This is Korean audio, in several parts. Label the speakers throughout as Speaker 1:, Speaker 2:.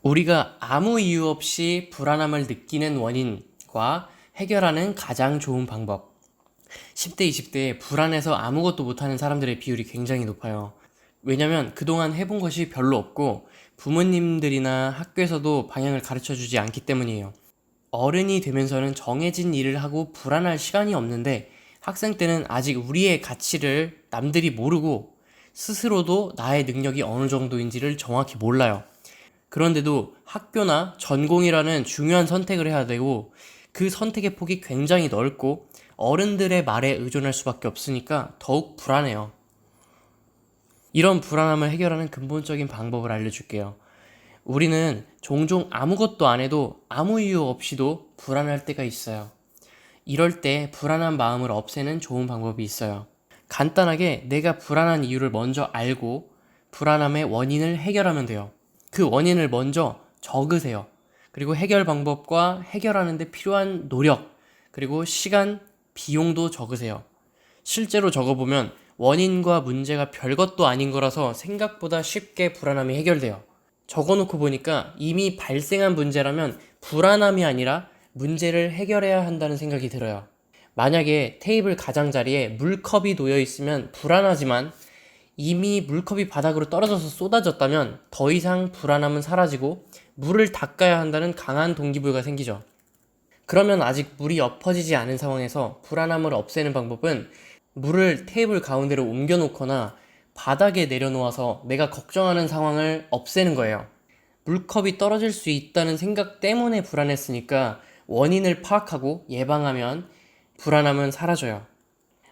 Speaker 1: 우리가 아무 이유 없이 불안함을 느끼는 원인과 해결하는 가장 좋은 방법. 10대, 20대에 불안해서 아무것도 못하는 사람들의 비율이 굉장히 높아요. 왜냐면 그동안 해본 것이 별로 없고 부모님들이나 학교에서도 방향을 가르쳐 주지 않기 때문이에요. 어른이 되면서는 정해진 일을 하고 불안할 시간이 없는데 학생 때는 아직 우리의 가치를 남들이 모르고 스스로도 나의 능력이 어느 정도인지를 정확히 몰라요. 그런데도 학교나 전공이라는 중요한 선택을 해야 되고 그 선택의 폭이 굉장히 넓고 어른들의 말에 의존할 수밖에 없으니까 더욱 불안해요. 이런 불안함을 해결하는 근본적인 방법을 알려줄게요. 우리는 종종 아무것도 안 해도 아무 이유 없이도 불안할 때가 있어요. 이럴 때 불안한 마음을 없애는 좋은 방법이 있어요. 간단하게 내가 불안한 이유를 먼저 알고 불안함의 원인을 해결하면 돼요. 그 원인을 먼저 적으세요. 그리고 해결 방법과 해결하는 데 필요한 노력, 그리고 시간, 비용도 적으세요. 실제로 적어보면 원인과 문제가 별것도 아닌 거라서 생각보다 쉽게 불안함이 해결돼요. 적어놓고 보니까 이미 발생한 문제라면 불안함이 아니라 문제를 해결해야 한다는 생각이 들어요. 만약에 테이블 가장자리에 물컵이 놓여 있으면 불안하지만 이미 물컵이 바닥으로 떨어져서 쏟아졌다면 더 이상 불안함은 사라지고 물을 닦아야 한다는 강한 동기부여가 생기죠. 그러면 아직 물이 엎어지지 않은 상황에서 불안함을 없애는 방법은 물을 테이블 가운데로 옮겨 놓거나 바닥에 내려놓아서 내가 걱정하는 상황을 없애는 거예요. 물컵이 떨어질 수 있다는 생각 때문에 불안했으니까 원인을 파악하고 예방하면 불안함은 사라져요.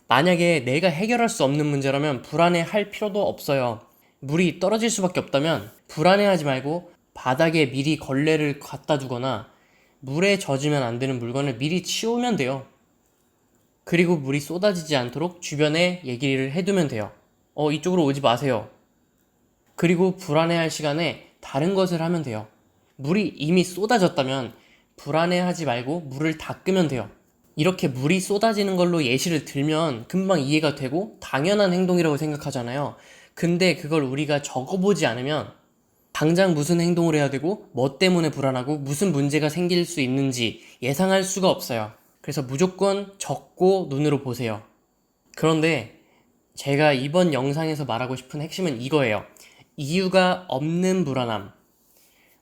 Speaker 1: 만약에 내가 해결할 수 없는 문제라면 불안해할 필요도 없어요. 물이 떨어질 수밖에 없다면 불안해하지 말고 바닥에 미리 걸레를 갖다 두거나 물에 젖으면 안 되는 물건을 미리 치우면 돼요. 그리고 물이 쏟아지지 않도록 주변에 얘기를 해두면 돼요. 이쪽으로 오지 마세요. 그리고 불안해할 시간에 다른 것을 하면 돼요. 물이 이미 쏟아졌다면 불안해하지 말고 물을 닦으면 돼요. 이렇게 물이 쏟아지는 걸로 예시를 들면 금방 이해가 되고 당연한 행동이라고 생각하잖아요. 근데 그걸 우리가 적어보지 않으면 당장 무슨 행동을 해야 되고 뭐 때문에 불안하고 무슨 문제가 생길 수 있는지 예상할 수가 없어요. 그래서 무조건 적고 눈으로 보세요. 그런데 제가 이번 영상에서 말하고 싶은 핵심은 이거예요. 이유가 없는 불안함.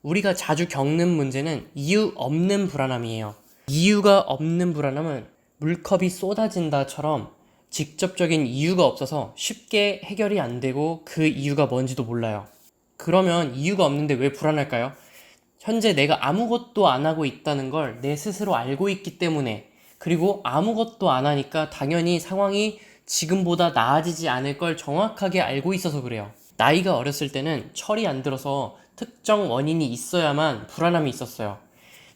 Speaker 1: 우리가 자주 겪는 문제는 이유 없는 불안함이에요. 이유가 없는 불안함은 물컵이 쏟아진다처럼 직접적인 이유가 없어서 쉽게 해결이 안 되고 그 이유가 뭔지도 몰라요. 그러면 이유가 없는데 왜 불안할까요? 현재 내가 아무것도 안 하고 있다는 걸 내 스스로 알고 있기 때문에, 그리고 아무것도 안 하니까 당연히 상황이 지금보다 나아지지 않을 걸 정확하게 알고 있어서 그래요. 나이가 어렸을 때는 철이 안 들어서 특정 원인이 있어야만 불안함이 있었어요.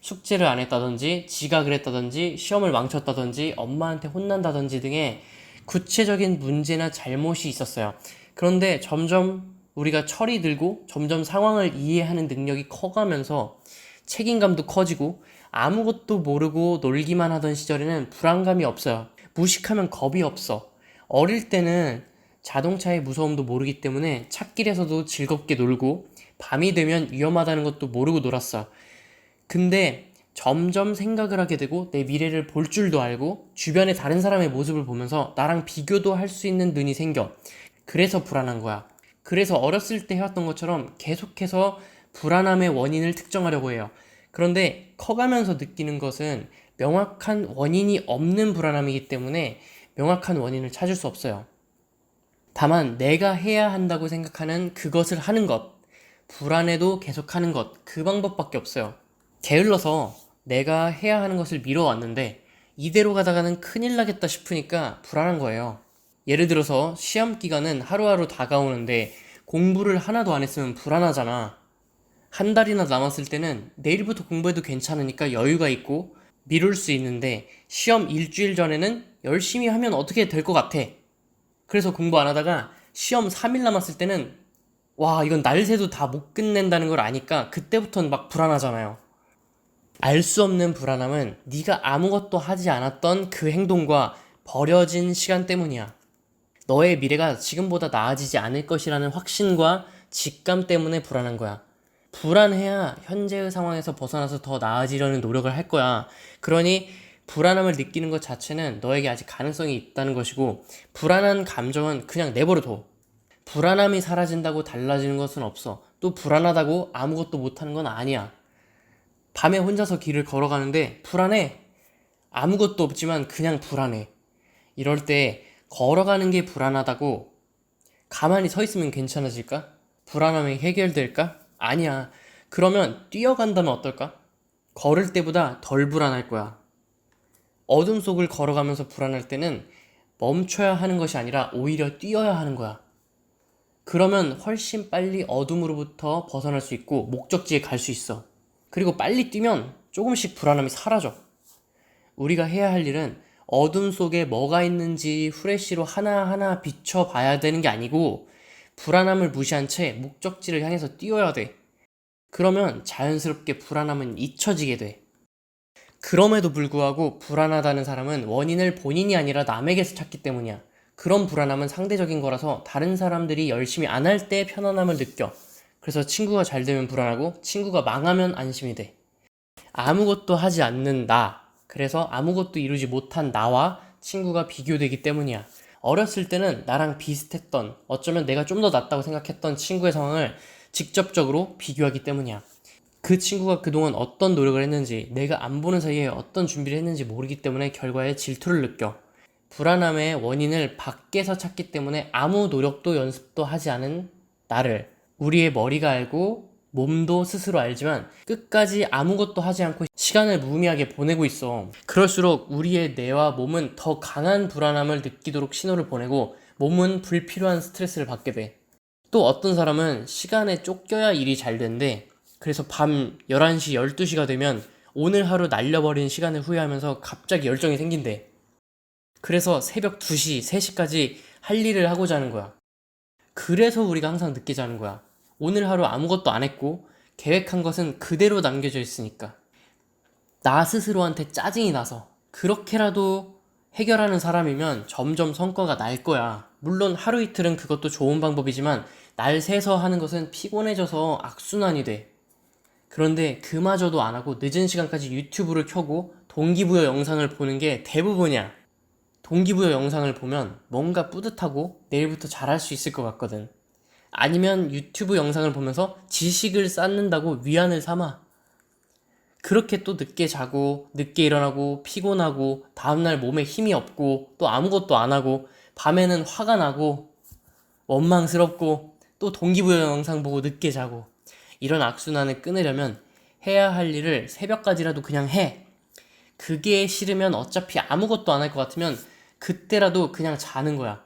Speaker 1: 숙제를 안 했다든지, 지각을 했다든지, 시험을 망쳤다든지, 엄마한테 혼난다든지 등의 구체적인 문제나 잘못이 있었어요. 그런데 점점 우리가 철이 들고 점점 상황을 이해하는 능력이 커가면서 책임감도 커지고 아무것도 모르고 놀기만 하던 시절에는 불안감이 없어요. 무식하면 겁이 없어. 어릴 때는 자동차의 무서움도 모르기 때문에 찻길에서도 즐겁게 놀고 밤이 되면 위험하다는 것도 모르고 놀았어. 근데 점점 생각을 하게 되고 내 미래를 볼 줄도 알고 주변의 다른 사람의 모습을 보면서 나랑 비교도 할 수 있는 눈이 생겨. 그래서 불안한 거야. 그래서 어렸을 때 해왔던 것처럼 계속해서 불안함의 원인을 특정하려고 해요. 그런데 커가면서 느끼는 것은 명확한 원인이 없는 불안함이기 때문에 명확한 원인을 찾을 수 없어요. 다만 내가 해야 한다고 생각하는 그것을 하는 것, 불안해도 계속하는 것, 그 방법밖에 없어요. 게을러서 내가 해야 하는 것을 미뤄왔는데 이대로 가다가는 큰일 나겠다 싶으니까 불안한 거예요. 예를 들어서 시험 기간은 하루하루 다가오는데 공부를 하나도 안 했으면 불안하잖아. 한 달이나 남았을 때는 내일부터 공부해도 괜찮으니까 여유가 있고 미룰 수 있는데 시험 일주일 전에는 열심히 하면 어떻게 될 것 같아. 그래서 공부 안 하다가 시험 3일 남았을 때는 와, 이건 날 새도 다 못 끝낸다는 걸 아니까 그때부터는 막 불안하잖아요. 알 수 없는 불안함은 네가 아무것도 하지 않았던 그 행동과 버려진 시간 때문이야. 너의 미래가 지금보다 나아지지 않을 것이라는 확신과 직감 때문에 불안한 거야. 불안해야 현재의 상황에서 벗어나서 더 나아지려는 노력을 할 거야. 그러니 불안함을 느끼는 것 자체는 너에게 아직 가능성이 있다는 것이고, 불안한 감정은 그냥 내버려둬. 불안함이 사라진다고 달라지는 것은 없어. 또 불안하다고 아무것도 못하는 건 아니야. 밤에 혼자서 길을 걸어가는데 불안해. 아무것도 없지만 그냥 불안해. 이럴 때 걸어가는 게 불안하다고 가만히 서 있으면 괜찮아질까? 불안함이 해결될까? 아니야. 그러면 뛰어간다면 어떨까? 걸을 때보다 덜 불안할 거야. 어둠 속을 걸어가면서 불안할 때는 멈춰야 하는 것이 아니라 오히려 뛰어야 하는 거야. 그러면 훨씬 빨리 어둠으로부터 벗어날 수 있고 목적지에 갈 수 있어. 그리고 빨리 뛰면 조금씩 불안함이 사라져. 우리가 해야 할 일은 어둠 속에 뭐가 있는지 후레쉬로 하나하나 비춰봐야 되는 게 아니고, 불안함을 무시한 채 목적지를 향해서 뛰어야 돼. 그러면 자연스럽게 불안함은 잊혀지게 돼. 그럼에도 불구하고 불안하다는 사람은 원인을 본인이 아니라 남에게서 찾기 때문이야. 그런 불안함은 상대적인 거라서 다른 사람들이 열심히 안 할 때 편안함을 느껴. 그래서 친구가 잘 되면 불안하고 친구가 망하면 안심이 돼. 아무것도 하지 않는 나, 그래서 아무것도 이루지 못한 나와 친구가 비교되기 때문이야. 어렸을 때는 나랑 비슷했던, 어쩌면 내가 좀 더 낫다고 생각했던 친구의 상황을 직접적으로 비교하기 때문이야. 그 친구가 그동안 어떤 노력을 했는지, 내가 안 보는 사이에 어떤 준비를 했는지 모르기 때문에 결과에 질투를 느껴. 불안함의 원인을 밖에서 찾기 때문에 아무 노력도 연습도 하지 않은 나를 우리의 머리가 알고 몸도 스스로 알지만 끝까지 아무것도 하지 않고 시간을 무의미하게 보내고 있어. 그럴수록 우리의 뇌와 몸은 더 강한 불안함을 느끼도록 신호를 보내고 몸은 불필요한 스트레스를 받게 돼. 또 어떤 사람은 시간에 쫓겨야 일이 잘 된대. 그래서 밤 11시, 12시가 되면 오늘 하루 날려버린 시간을 후회하면서 갑자기 열정이 생긴대. 그래서 새벽 2시, 3시까지 할 일을 하고자 하는 거야. 그래서 우리가 항상 늦게 자는 거야. 오늘 하루 아무것도 안 했고 계획한 것은 그대로 남겨져 있으니까. 나 스스로한테 짜증이 나서 그렇게라도 해결하는 사람이면 점점 성과가 날 거야. 물론 하루 이틀은 그것도 좋은 방법이지만 날 새서 하는 것은 피곤해져서 악순환이 돼. 그런데 그마저도 안 하고 늦은 시간까지 유튜브를 켜고 동기부여 영상을 보는 게 대부분이야. 동기부여 영상을 보면 뭔가 뿌듯하고 내일부터 잘할 수 있을 것 같거든. 아니면 유튜브 영상을 보면서 지식을 쌓는다고 위안을 삼아. 그렇게 또 늦게 자고 늦게 일어나고 피곤하고 다음날 몸에 힘이 없고 또 아무것도 안 하고 밤에는 화가 나고 원망스럽고 또 동기부여 영상 보고 늦게 자고. 이런 악순환을 끊으려면 해야 할 일을 새벽까지라도 그냥 해. 그게 싫으면 어차피 아무것도 안 할 것 같으면 그때라도 그냥 자는 거야.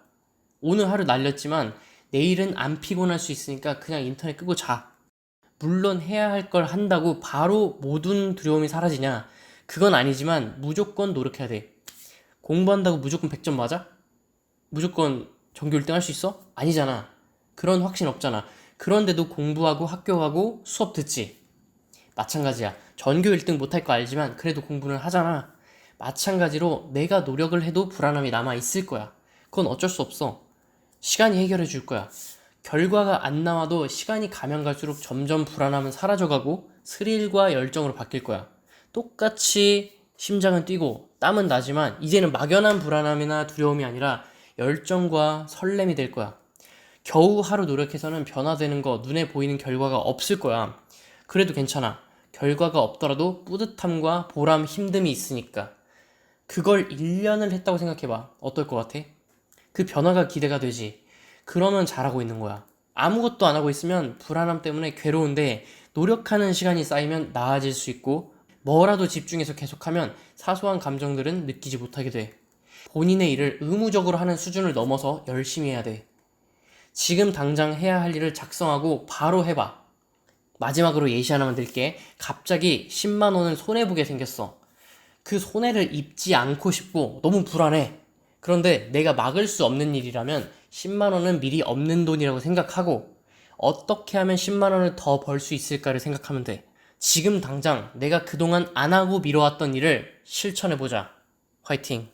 Speaker 1: 오늘 하루 날렸지만 내일은 안 피곤할 수 있으니까 그냥 인터넷 끄고 자. 물론 해야 할 걸 한다고 바로 모든 두려움이 사라지냐? 그건 아니지만 무조건 노력해야 돼. 공부한다고 무조건 100점 맞아? 무조건 전교 1등 할 수 있어? 아니잖아. 그런 확신 없잖아. 그런데도 공부하고 학교 가고 수업 듣지. 마찬가지야. 전교 1등 못할 거 알지만 그래도 공부는 하잖아. 마찬가지로 내가 노력을 해도 불안함이 남아 있을 거야. 그건 어쩔 수 없어. 시간이 해결해 줄 거야. 결과가 안 나와도 시간이 가면 갈수록 점점 불안함은 사라져가고 스릴과 열정으로 바뀔 거야. 똑같이 심장은 뛰고 땀은 나지만 이제는 막연한 불안함이나 두려움이 아니라 열정과 설렘이 될 거야. 겨우 하루 노력해서는 변화되는 거, 눈에 보이는 결과가 없을 거야. 그래도 괜찮아. 결과가 없더라도 뿌듯함과 보람, 힘듦이 있으니까. 그걸 1년을 했다고 생각해봐. 어떨 것 같아? 그 변화가 기대가 되지. 그러면 잘하고 있는 거야. 아무것도 안 하고 있으면 불안함 때문에 괴로운데 노력하는 시간이 쌓이면 나아질 수 있고 뭐라도 집중해서 계속하면 사소한 감정들은 느끼지 못하게 돼. 본인의 일을 의무적으로 하는 수준을 넘어서 열심히 해야 돼. 지금 당장 해야 할 일을 작성하고 바로 해봐. 마지막으로 예시 하나만 드릴게. 갑자기 10만 원을 손해보게 생겼어. 그 손해를 입지 않고 싶고 너무 불안해. 그런데 내가 막을 수 없는 일이라면 10만 원은 미리 없는 돈이라고 생각하고 어떻게 하면 10만 원을 더 벌 수 있을까를 생각하면 돼. 지금 당장 내가 그동안 안 하고 미뤄왔던 일을 실천해보자. 화이팅!